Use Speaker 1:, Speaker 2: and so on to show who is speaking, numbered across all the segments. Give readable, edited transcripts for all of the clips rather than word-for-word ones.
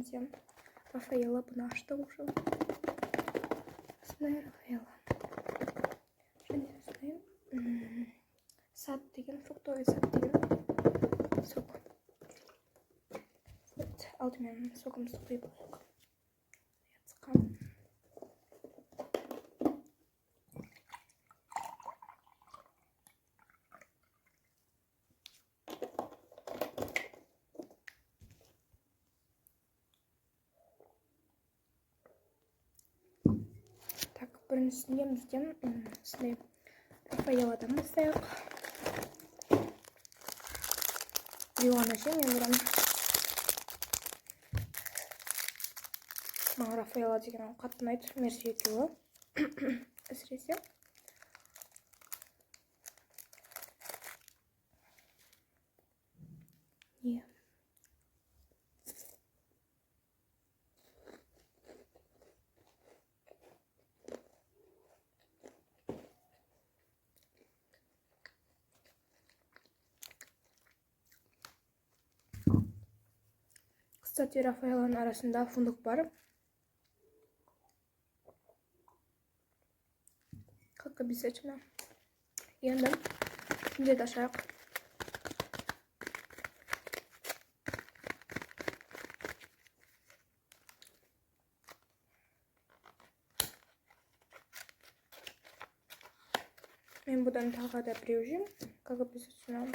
Speaker 1: Всем Рафаэла нашта уже. Осындай Рафаэла. Және осындай сад деген, фруктовый сад деген сок. Вот, алдымен согымызды құйып алайық. Так, біріншісінде бізде осындай Рафаэладан бастайық. Леона ше, мен бұдан маған Рафаэла деген қатты ұнайды, мерсе екеуі әсіресе. Не. Кстати, Рафаэланың арасында фундук бар. Как обязательно. Енді күнде ашайық. Мен бұдан тағы да біреу жеймін, как обязательно.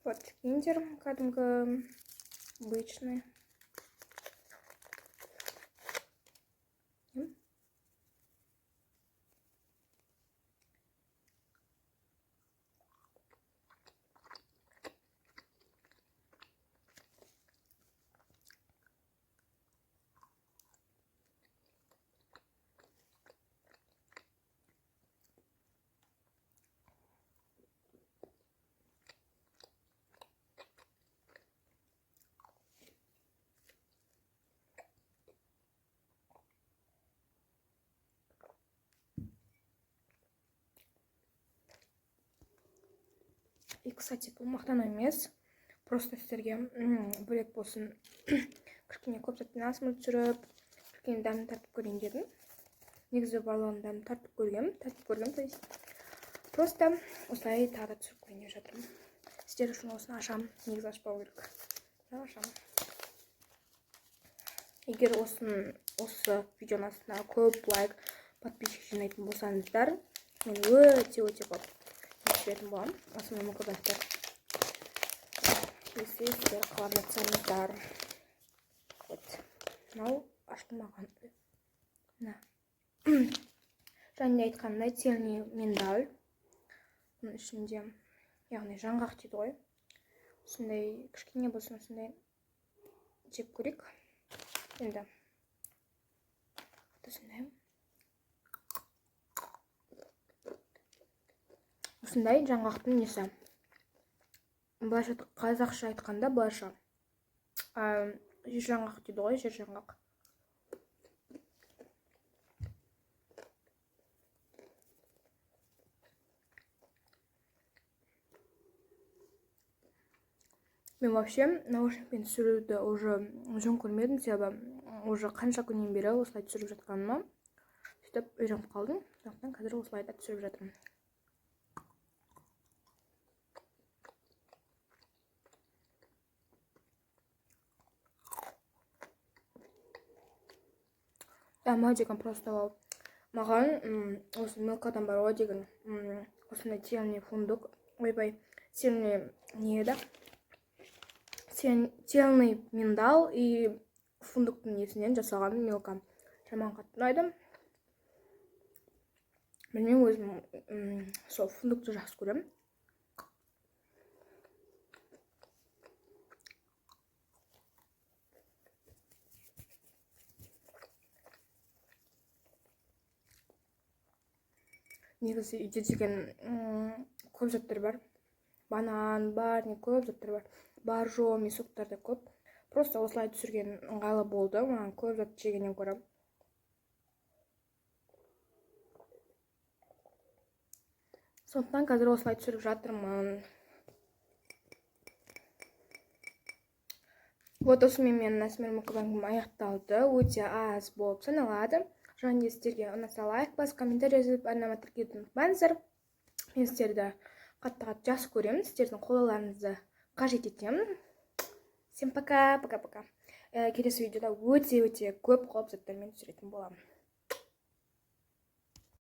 Speaker 1: Вот киндер, кәдімгі обычный. И, кстати, бұл мақтану емес, просто сіздерге бөлек болсын. Кішкене көп заттан асмын түсіріп, кішкене дәмін тартып көрейін дедім. Негізі барлығын дәмін тартып көргем, то есть. Просто осылай тағы да түсіріп көрейін деп жатырмын. Сіздер үшін осыны ашам, негізі ашпау керек. Ашам. Егер осы видеоның астына көп лайк, подписчик жинайтын болсаңыздар, мен өте көп беретін боламын. Осыны мүмкіндіктер. Если сіздер қалап жатсаңыздар. Вот. Мынау ашылмаған. Және айтқандай цельный миндаль. Оның ішінде, яғни жаңғақ дейді ғой. Осындай кішкене болсын, осындай жеп көрейік. Енді осындай. Осындай жаңғақтың несі. Былайша қазақша айтқанда былайша. Жер жаңғақ дейді ғой, жер жаңғақ. Мен вообще наушникпен түсіруді уже жөн көрмедім, себебі уже қанша күннен бері осылай түсіріп жатқаныма сөйтіп үйреніп қалдым. Сондықтан қазір осылай да түсіріп жатырмын. Дәмі деген просто маған осы мелкадан бар ғой деген осындай цельный фундук, ойбай, цельный не еді? Цельный миндал и фундуктың несінен жасалған мелка. Жаман қатты ұнайды. Білмеймін, өзім сол фундукты жақсы көремін. Негізі үйде деген көп заттар бар. Банан бар, не көп заттар бар. Боржоми, соктар да көп. Просто осылай түсірген ыңғайлы болды. Маған көп зат жегеннен көріп. Сондықтан қазір осылай түсіріп жатырмын. Вот осымен менің ASMR мукбангым аяқталды. Өте аз болып саналады. Және сіздерге ұнаса лайк басып, комментарий жазып, арнама тіркелуді ұмытпаңыздар. Мен сіздерді қатты жақсы көремін. Сіздердің қолдауларыңызды қажет етемін. Всем пока. Келесі видеода өте көп қауіп заттармен түсіретін боламын.